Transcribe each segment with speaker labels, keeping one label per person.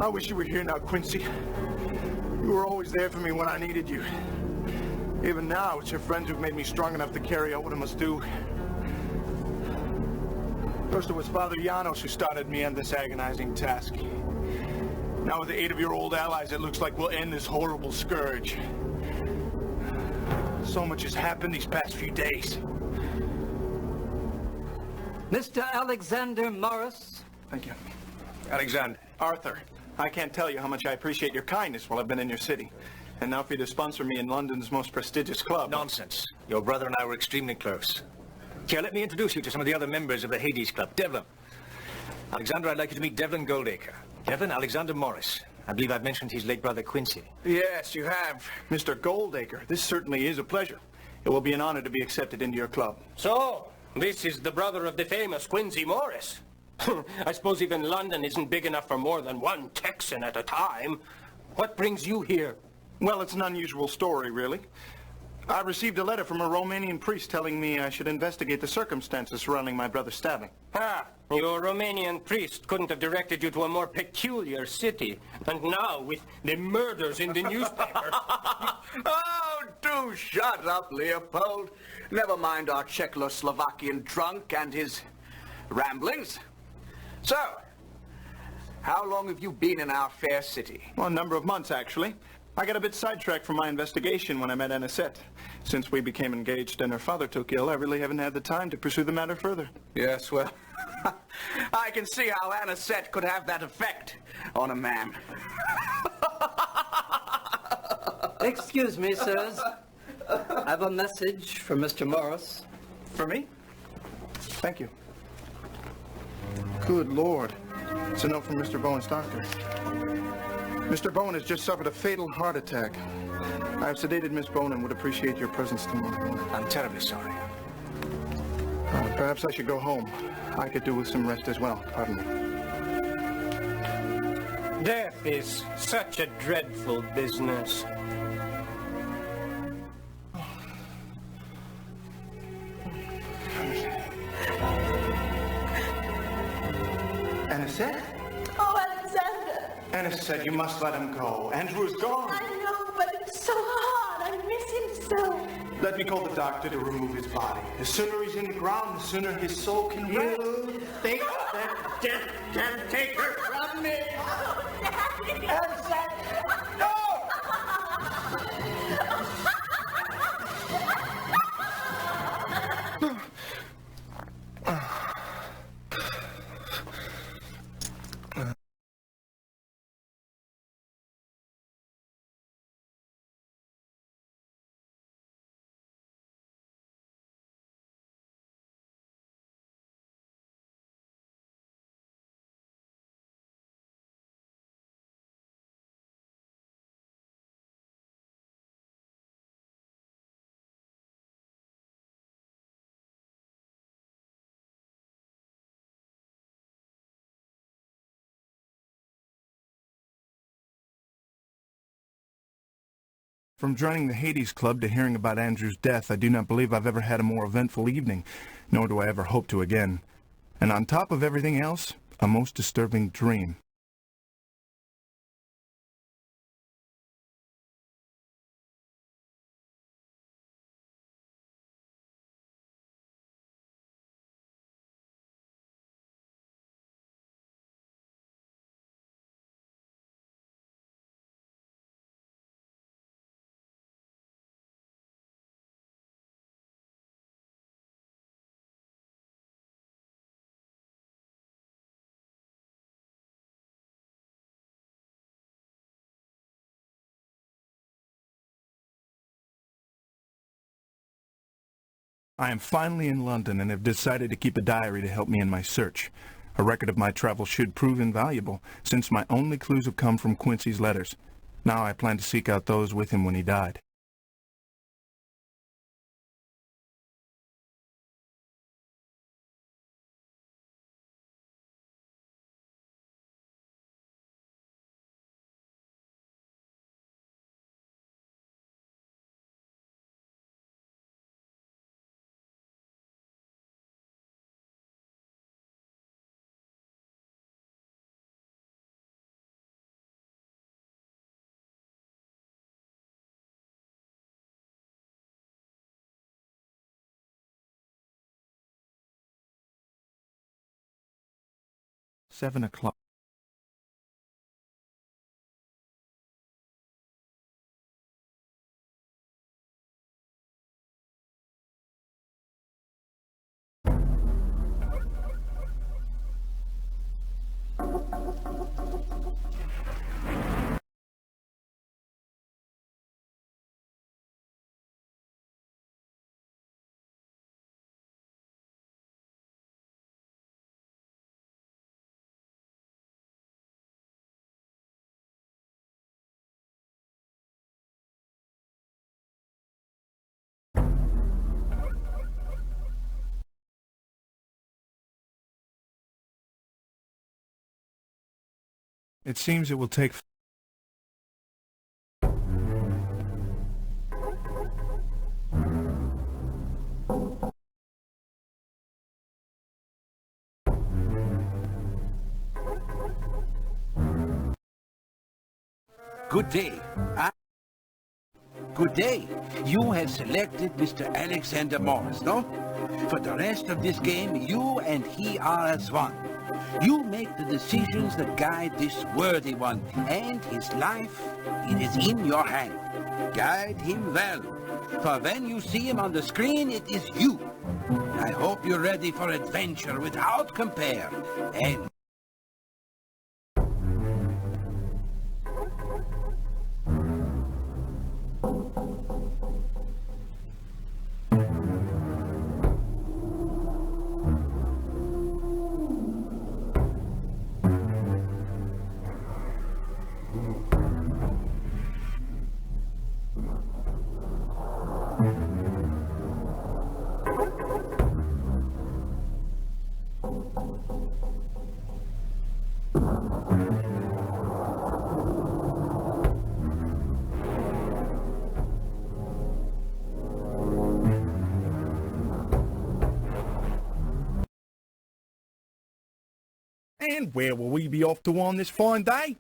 Speaker 1: I wish you were here now, Quincy. You were always there for me when I needed you. Even now, it's your friends who've made me strong enough to carry out what I must do. First it was Father Janos who started me on this agonizing task. Now with the aid of your old allies, it looks like we'll end this horrible scourge. So much has happened these past few days.
Speaker 2: Mr. Alexander Morris.
Speaker 1: Thank you. Alexander. Arthur. I can't tell you how much I appreciate your kindness while I've been in your city. And now for you to sponsor me in London's most prestigious club.
Speaker 3: Nonsense. Your brother and I were extremely close. Here, let me introduce you to some of the other members of the Hades Club. Devlin. Alexander, I'd like you to meet Devlin Goldacre. Devlin Alexander Morris. I believe I've mentioned his late brother Quincy.
Speaker 1: Yes, you have. Mr. Goldacre, this certainly is a pleasure. It will be an honor to be accepted into your club.
Speaker 4: So, this is the brother of the famous Quincy Morris. I suppose even London isn't big enough for more than one Texan at a time. What brings you here?
Speaker 1: Well, it's an unusual story, really. I received a letter from a Romanian priest telling me I should investigate the circumstances surrounding my brother's stabbing.
Speaker 4: Ah, your Romanian priest couldn't have directed you to a more peculiar city. And now, with the murders in the newspaper...
Speaker 5: Oh, do shut up, Leopold. Never mind our Czechoslovakian drunk and his ramblings. So, how long have you been in our fair city?
Speaker 1: Well, a number of months, actually. I got a bit sidetracked from my investigation when I met Anisette. Since we became engaged and her father took ill, I really haven't had the time to pursue the matter further.
Speaker 5: Yes, well, I can see how Anisette could have that effect on a man.
Speaker 2: Excuse me, sirs. I have a message from Mr. Morris.
Speaker 1: For me? Thank you. Good Lord. It's a note from Mr. Bowen's doctor. Mr. Bowen has just suffered a fatal heart attack. I have sedated Miss Bowen and would appreciate your presence tomorrow morning.
Speaker 3: I'm terribly sorry.
Speaker 1: Perhaps I should go home. I could do with some rest as well. Pardon me.
Speaker 4: Death is such a dreadful business.
Speaker 1: Anisette?
Speaker 6: Oh, Alexander!
Speaker 1: Anisette, you must let him go. Andrew is gone.
Speaker 6: I know, but it's so hard. I miss him so.
Speaker 1: Let me call the doctor to remove his body. The sooner he's in the ground, the sooner his soul can rest.
Speaker 4: You think that death can take her from me?
Speaker 6: Oh, Daddy!
Speaker 1: No! From joining the Hades Club to hearing about Andrew's death, I do not believe I've ever had a more eventful evening, nor do I ever hope to again. And on top of everything else, a most disturbing dream. I am finally in London and have decided to keep a diary to help me in my search. A record of my travels should prove invaluable, since my only clues have come from Quincy's letters. Now I plan to seek out those with him when he died. "7 o'clock. It seems it will take...
Speaker 7: Good day. Good day. You have selected Mr. Alexander Morris, no? For the rest of this game, you and he are as one. You make the decisions that guide this worthy one, and his life, it is in your hand. Guide him well, for when you see him on the screen, it is you. I hope you're ready for adventure without compare, and...
Speaker 1: And where will we be off to on this fine day?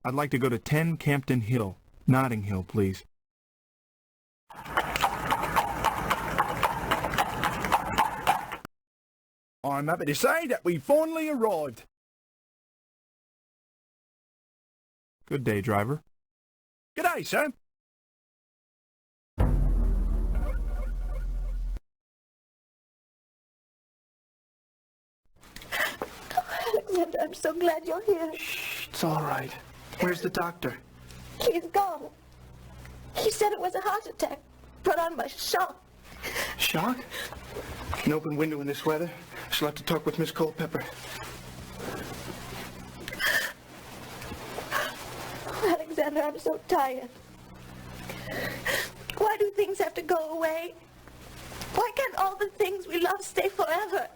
Speaker 1: I'd like to go to 10 Campden Hill, Notting Hill, please. I'm happy to say that we finally arrived. Good day, driver. Good day, sir.
Speaker 6: Alexander, I'm so glad you're here.
Speaker 5: Shh, it's all right. Where's the doctor?
Speaker 6: He's gone. He said it was a heart attack brought on by shock.
Speaker 5: Shock? An open window in this weather. She'll have to talk with Miss Culpepper.
Speaker 6: Alexander, I'm so tired. Why do things have to go away? Why can't all the things we love stay forever?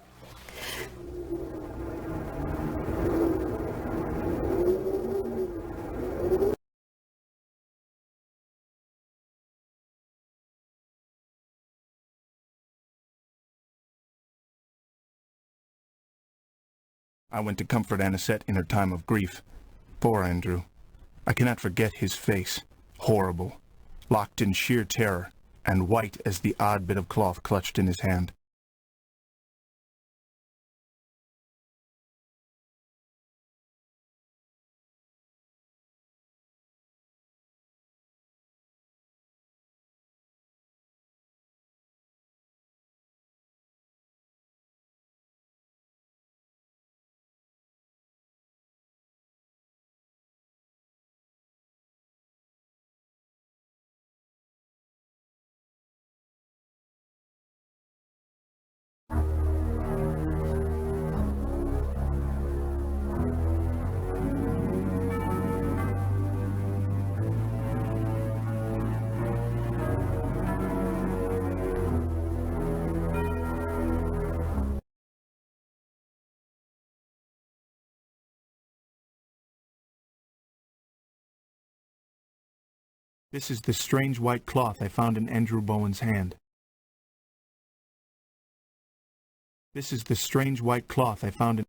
Speaker 1: I went to comfort Anisette in her time of grief. Poor Andrew. I cannot forget his face. Horrible. Locked in sheer terror, and white as the odd bit of cloth clutched in his hand. This is the strange white cloth I found in Andrew Bowen's hand. This is the strange white cloth I found in...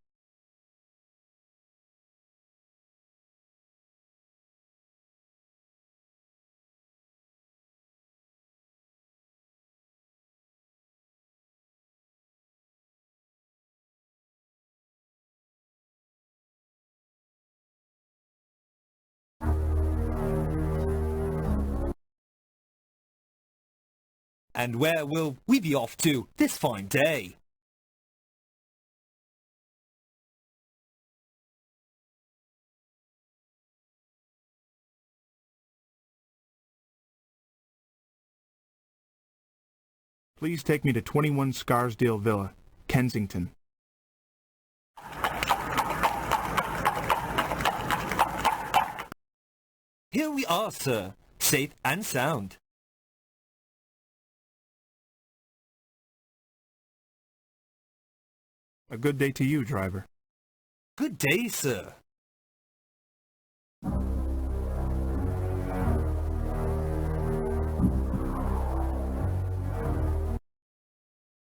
Speaker 8: And where will we be off to this fine day?
Speaker 1: Please take me to 21 Scarsdale Villa, Kensington.
Speaker 8: Here we are, sir. safe and sound.
Speaker 1: A good day to you, driver.
Speaker 8: Good day, sir.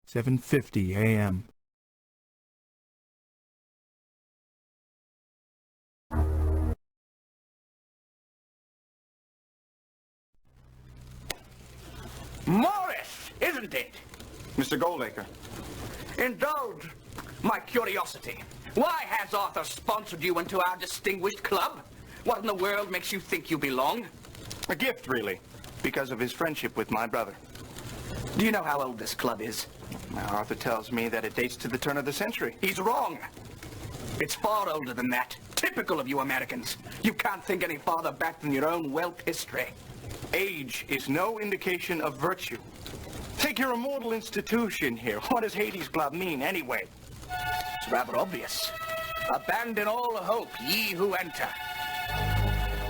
Speaker 1: "7:50 a.m.
Speaker 5: Morris, isn't it? Mr. Goldacre. Indulge my curiosity. Why has Arthur sponsored you into our distinguished club? What in the world makes you think you belong?
Speaker 1: A gift, really, because of his friendship with my brother.
Speaker 5: Do you know how old this club is?
Speaker 1: Arthur tells me that it dates to the turn of the century.
Speaker 5: He's wrong. It's far older than that. Typical of you Americans. You can't think any farther back than your own whelp history.
Speaker 1: Age is no indication of virtue. Take your immortal institution here. What does Hades Club mean, anyway?
Speaker 5: It's rather obvious. Abandon all hope, ye who enter.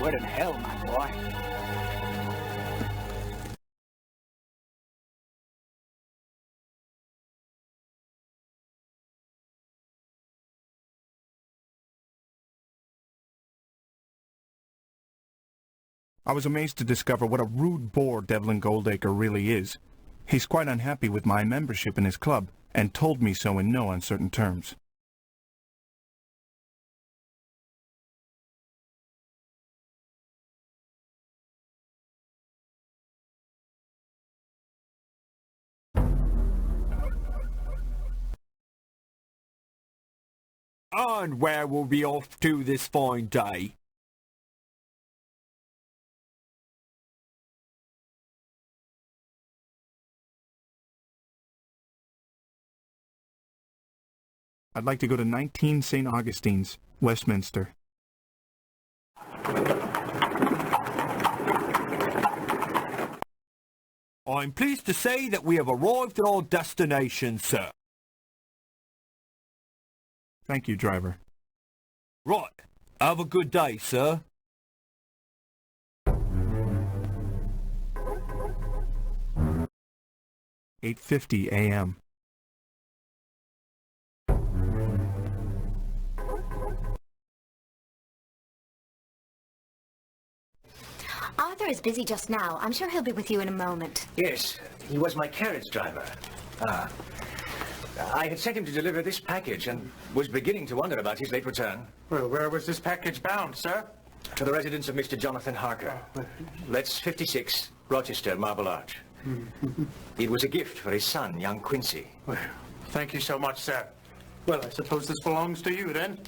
Speaker 5: We're in hell, my boy.
Speaker 1: I was amazed to discover what a rude bore Devlin Goldacre really is. He's quite unhappy with my membership in his club, and told me so in no uncertain terms.
Speaker 8: And where will we off to this fine day?
Speaker 1: I'd like to go to 19 St. Augustine's, Westminster.
Speaker 8: I'm pleased to say that we have arrived at our destination, sir.
Speaker 1: Thank you, driver.
Speaker 8: Right. Have a good day, sir.
Speaker 1: "8:50 a.m.
Speaker 9: Arthur is busy just now. I'm sure he'll be with you in a moment.
Speaker 3: Yes, he was my carriage driver. I had sent him to deliver this package and was beginning to wonder about his late return.
Speaker 10: Well, where was this package bound, sir?
Speaker 3: To the residence of Mr. Jonathan Harker. Let's 56, Rochester, Marble Arch. It was a gift for his son, young Quincy.
Speaker 10: Well, thank you so much, sir. Well, I suppose this belongs to you, then.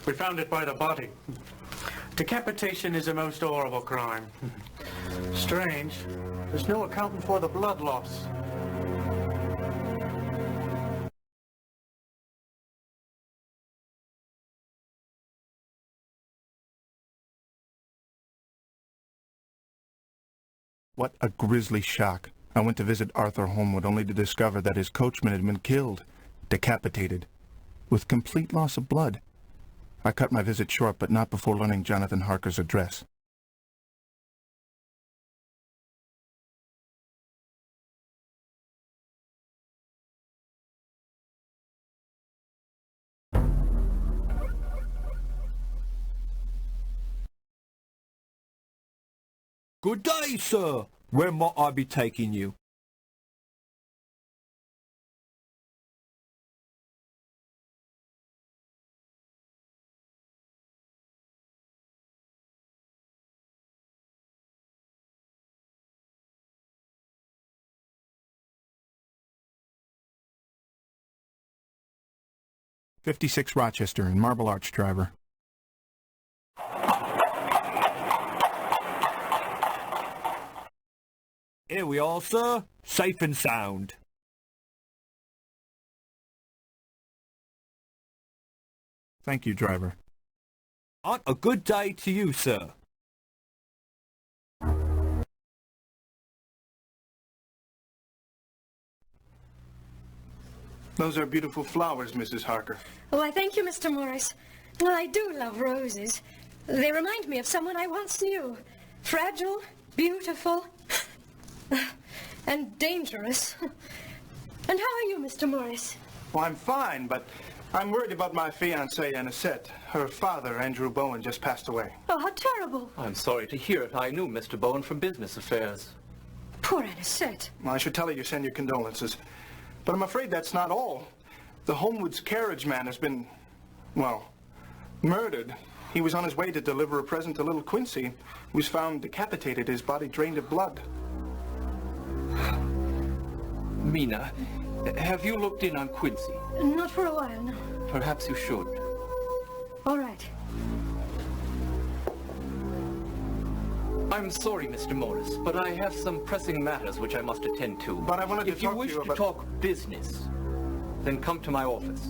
Speaker 10: We found it by the body. Decapitation is a most horrible crime. Strange. There's no accounting for the blood loss.
Speaker 1: What a grisly shock. I went to visit Arthur Holmwood only to discover that his coachman had been killed, decapitated, with complete loss of blood. I cut my visit short, but not before learning Jonathan Harker's address.
Speaker 8: Good day, sir. Where might I be taking you?
Speaker 1: "56 Rochester in Marble Arch, driver."
Speaker 8: Here we are, sir. Safe and sound.
Speaker 1: Thank you, driver.
Speaker 8: And a good day to you, sir.
Speaker 1: Those are beautiful flowers, Mrs. Harker.
Speaker 11: Why, thank you, Mr. Morris. Well, I do love roses. They remind me of someone I once knew. Fragile, beautiful, and dangerous. And how are you, Mr. Morris?
Speaker 1: Well, I'm fine, but I'm worried about my fiancée, Anisette. Her father, Andrew Bowen, just passed away.
Speaker 11: Oh, how terrible.
Speaker 2: I'm sorry to hear it. I knew Mr. Bowen from business affairs.
Speaker 11: Poor Anisette.
Speaker 1: Well, I should tell her you send your condolences. But I'm afraid that's not all. The Homewoods carriage man has been, well, murdered. He was on his way to deliver a present to little Quincy. He was found decapitated, his body drained of blood.
Speaker 2: Mina, have you looked in on Quincy?
Speaker 11: Not for a while, no.
Speaker 2: Perhaps you should.
Speaker 11: All right.
Speaker 2: I'm sorry, Mr. Morris, but I have some pressing matters which I must attend to.
Speaker 1: But I wanted to
Speaker 2: If you
Speaker 1: talk to
Speaker 2: wish
Speaker 1: you
Speaker 2: to
Speaker 1: about...
Speaker 2: talk business, then come to my office.